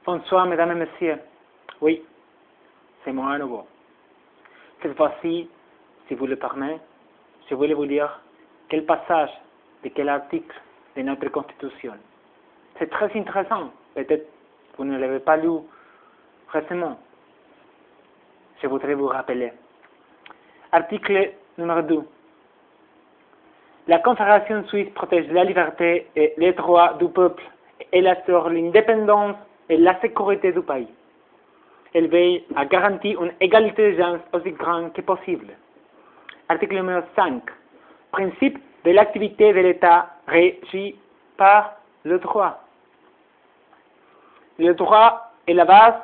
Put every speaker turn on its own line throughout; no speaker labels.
Bonsoir, mesdames et messieurs. Oui, c'est moi à nouveau. Cette fois-ci, si vous le permettez, je voulais vous lire quel passage de quel article de notre Constitution. C'est très intéressant. Peut-être vous ne l'avez pas lu récemment. Je voudrais vous rappeler. Article numéro 2. La Confédération suisse protège la liberté et les droits du peuple et elle assure l'indépendance et la sécurité du pays. Elle veille à garantir une égalité de chances aussi grande que possible. Article numéro 5. Principe de l'activité de l'État régi par le droit. Le droit est la base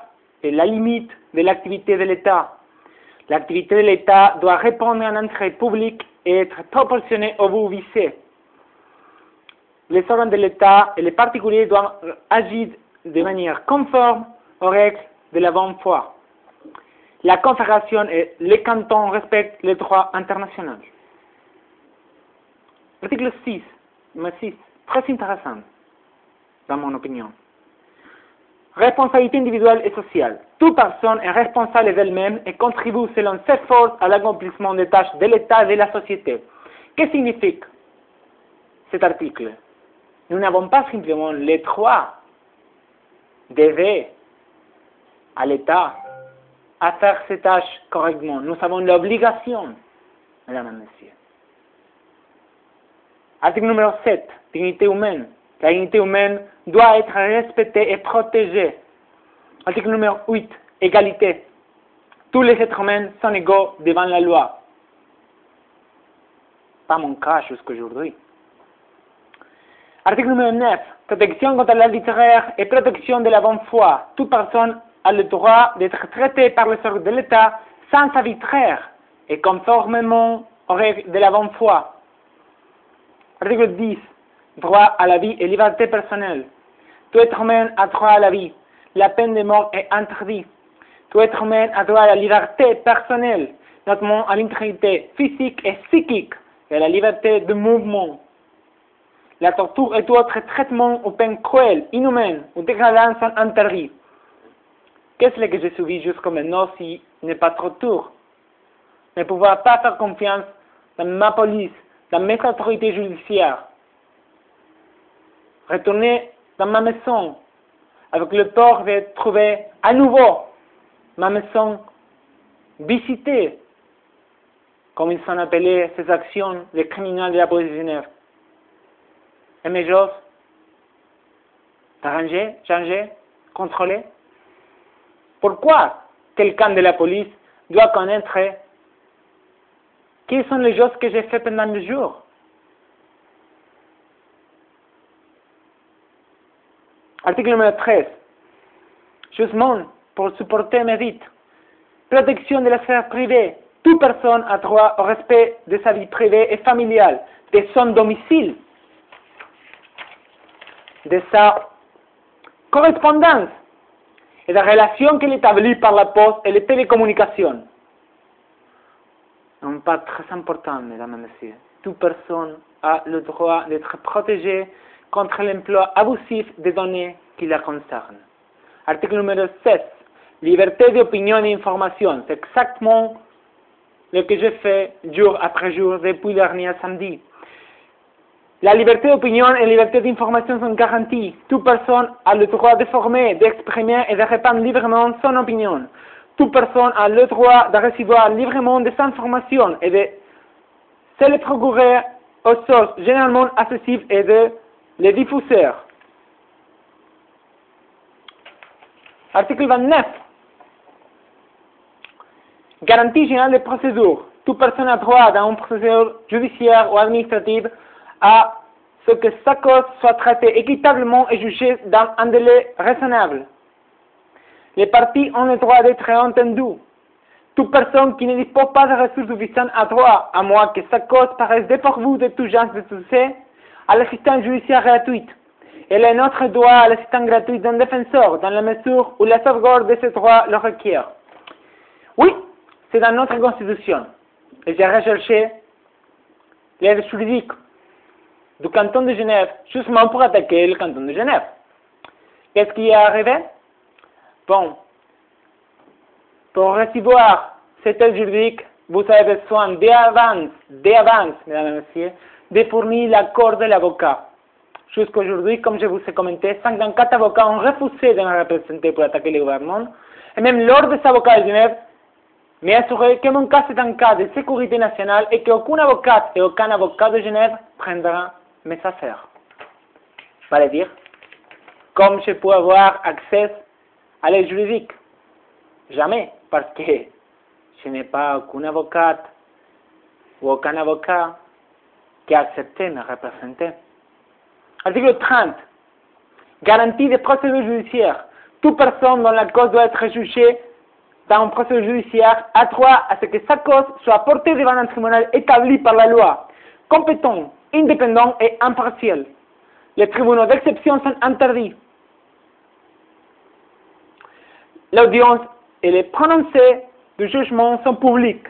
et la limite de l'activité de l'État. L'activité de l'État doit répondre à un intérêt public et être proportionnée au but visé. Les organes de l'État et les particuliers doivent agir de manière conforme aux règles de la bonne foi. La Confédération et les cantons respectent le droit international. Article 6, très intéressant, dans mon opinion. Responsabilité individuelle et sociale. Toute personne est responsable d'elle-même et contribue selon ses forces à l'accomplissement des tâches de l'État et de la société. Que signifie cet article? Nous n'avons pas simplement le droit d'aider à l'État à faire ses tâches correctement. Nous avons l'obligation, mesdames et messieurs. Article numéro 7, dignité humaine. La dignité humaine doit être respectée et protégée. Article numéro 8, égalité. Tous les êtres humains sont égaux devant la loi. Pas mon cas jusqu'aujourd'hui. Article numéro 9, protection contre l'arbitraire et protection de la bonne foi. Toute personne a le droit d'être traitée par les ordres de l'État sans arbitraire et conformément aux règles de la bonne foi. Article 10. Droit à la vie et liberté personnelle. Tout être humain a droit à la vie. La peine de mort est interdite. Tout être humain a droit à la liberté personnelle, notamment à l'intégrité physique et psychique et à la liberté de mouvement. La torture et tout autre traitement ou peine cruelle, inhumaine ou dégradante sont interdits. Qu'est-ce que j'ai subi jusqu'à maintenant si ce n'est pas torture? Ne pouvoir pas faire confiance dans ma police, dans mes autorités judiciaires. Retourner dans ma maison avec le peur de trouver à nouveau ma maison visitée, comme ils sont appelés ces actions des criminels de la police de Genève. Et mes choses, arranger, changer, contrôler. Pourquoi quelqu'un de la police doit connaître quelles sont les choses que j'ai faites pendant le jour? Article numéro 13. Jugement pour supporter mérite. Protection de la sphère privée. Toute personne a droit au respect de sa vie privée et familiale, de son domicile, de sa correspondance et des relations qu'elle établit par la poste et les télécommunications. Un pas très important, mesdames et messieurs. Toute personne a le droit d'être protégée contre l'emploi abusif des données qui la concernent. Article numéro 16. Liberté d'opinion et d'information. C'est exactement ce que je fais jour après jour depuis le dernier samedi. La liberté d'opinion et la liberté d'information sont garanties. Toute personne a le droit de former, d'exprimer et de répandre librement son opinion. Toute personne a le droit de recevoir librement des informations et de se les procurer aux sources généralement accessibles et de les diffuser. Article 29. Garantie générale des procédures. Toute personne a droit dans une procédure judiciaire ou administrative à ce que sa cause soit traitée équitablement et jugée dans un délai raisonnable. Les parties ont le droit d'être entendues. Toute personne qui ne dispose pas de ressources suffisantes a droit, à moins que sa cause paraisse dépourvue de tout genre de succès, à l'assistance judiciaire gratuite. Elle a un autre droit à l'assistance gratuite d'un défenseur, dans la mesure où la sauvegarde de ce droit le requiert. Oui, c'est dans notre Constitution. Et j'ai recherché l'aide juridique du canton de Genève, justement pour attaquer le canton de Genève. Qu'est-ce qui est arrivé? Bon, pour recevoir cette aide juridique, vous avez besoin d'avance, mesdames et messieurs, de fournir l'accord de l'avocat. Jusqu'aujourd'hui, comme je vous ai commenté, 54 avocats ont refusé de me représenter pour attaquer le gouvernement. Et même l'ordre des avocats de Genève m'a assuré que mon cas c'est un cas de sécurité nationale et qu'aucun avocat et aucun avocat de Genève prendra mes affaires. Fallait dire, comme je peux avoir accès à l'aide juridique? Jamais, parce que je n'ai pas aucun avocat ou aucun avocat qui a accepté de me représenter. Article 30. Garantie des procédures judiciaires. Toute personne dont la cause doit être jugée dans une procédure judiciaire a droit à ce que sa cause soit portée devant un tribunal établi par la loi, compétent, indépendant et impartial. Les tribunaux d'exception sont interdits. L'audience et les prononcés du jugement sont publics.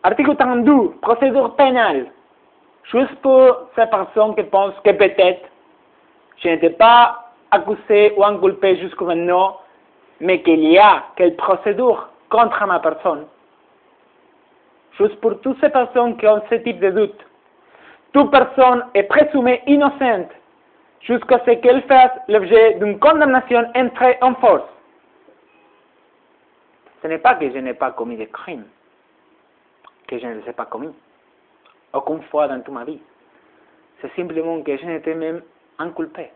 Article 32, procédure pénale. Juste pour ces personnes qui pensent que peut-être je n'étais pas accusé ou inculpé jusqu'à maintenant, mais qu'il y a quelle procédure contre ma personne. Juste pour toutes ces personnes qui ont ce type de doute. Toute personne est présumée innocente jusqu'à ce qu'elle fasse l'objet d'une condamnation entrée en force. Ce n'est pas que je n'ai pas commis de crime, que je ne les ai pas commis, aucune fois dans toute ma vie. C'est simplement que je n'étais même inculpé.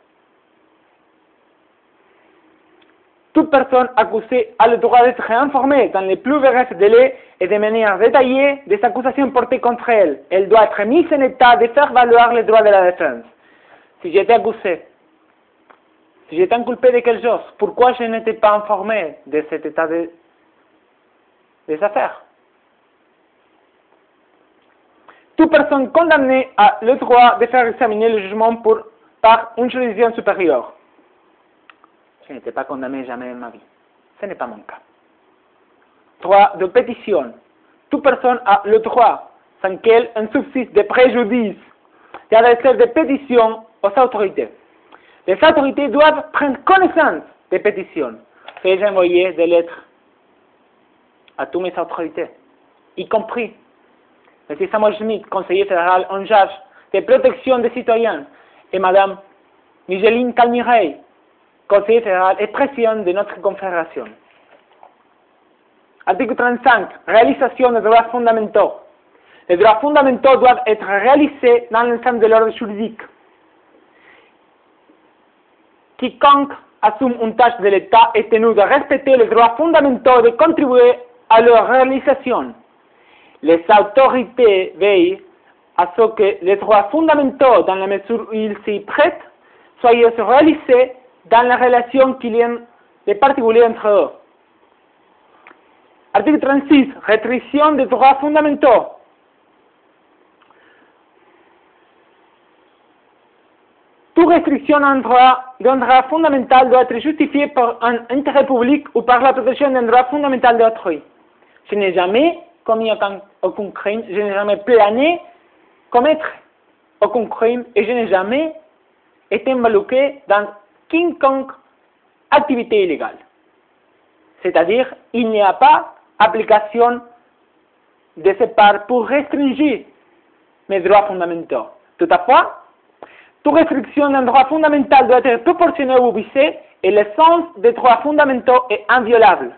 Toute personne accusée a le droit d'être informée dans les plus brefs délais et de manière détaillée des accusations portées contre elle. Elle doit être mise en état de faire valoir les droits de la défense. Si j'étais accusé, si j'étais inculpé de quelque chose, pourquoi je n'étais pas informé de cet état des affaires? Toute personne condamnée a le droit de faire examiner le jugement par une juridiction supérieure. Je n'étais pas condamné jamais dans ma vie. Ce n'est pas mon cas. Droit de pétition. Toute personne a le droit, sans qu'elle en subsiste de préjudice, d'adresser des pétitions aux autorités. Les autorités doivent prendre connaissance des pétitions. J'ai envoyé des lettres à toutes mes autorités, y compris M. Samuel Schmidt, conseiller fédéral en charge de protection des citoyens, et Mme Micheline Calmirey, conseiller fédéral et présidente de notre confédération. Article 35. Réalisation des droits fondamentaux. Les droits fondamentaux doivent être réalisés dans l'ensemble de l'ordre juridique. Quiconque assume une tâche de l'État est tenu de respecter les droits fondamentaux et de contribuer à leur réalisation. Les autorités veillent à ce que les droits fondamentaux, dans la mesure où ils s'y prêtent, soient réalisés dans la relation qu'il y a de particulier entre eux. Article 36. Restriction des droits fondamentaux. Toute restriction d'un droit fondamental doit être justifiée par un intérêt public ou par la protection d'un droit fondamental d'autrui. Je n'ai jamais commis aucun crime, je n'ai jamais plané commettre aucun crime et je n'ai jamais été impliqué dans quiconque activité illégale. C'est-à-dire, il n'y a pas application de ce part pour restringir mes droits fondamentaux. Toutefois, toute restriction d'un droit fondamental doit être proportionnée au visé et le sens des droits fondamentaux est inviolable.